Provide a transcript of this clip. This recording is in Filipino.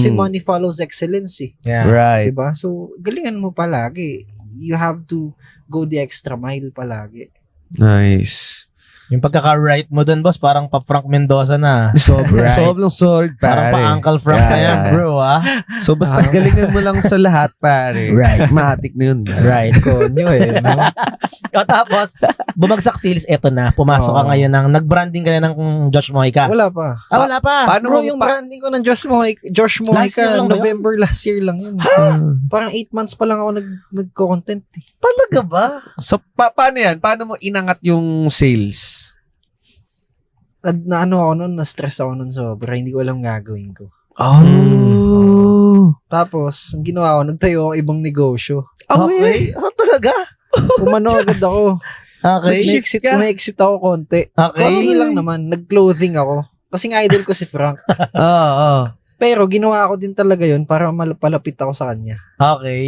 Kasi money follows excellence eh. Yeah. Right. Diba? So, galingan mo palagi. You have to go the extra mile palagi. Nice. Yung pagkaka-right mo dun, boss, parang pa Frank Mendoza na. Right. Sobrang solid, pare. Parang pa Uncle Frank na yan, bro, ah. So, basta galingan mo lang sa lahat, pare. Right. Matik na yun. Right. Konyo eh. No? O tapos, bumagsak sales, eto na. Pumasok ka ngayon ng, nag-branding ka na ng Josh Mojica. Wala pa. Wala pa. Paano Bro, mo yung branding ko ng Josh Mojica, Last year lang ba yun? November last year lang yun. Parang 8 months pa lang ako nag-content eh. Talaga ba? So, paano yan? Paano mo inangat yung sales? Na ano ako nun, na-stress ako nun sobra. Hindi ko alam gagawin ko. Oh. Tapos, ang ginawa ko, nagtayo ako ibang negosyo. Okay. Talaga? Umano agad ako. Okay. May-exit ako konti. Okay. Konti lang naman. Nag-clothing ako. Kasi nga idol ko si Frank. Oo. Pero ginawa ko din talaga yun para palapit ako sa kanya. Okay.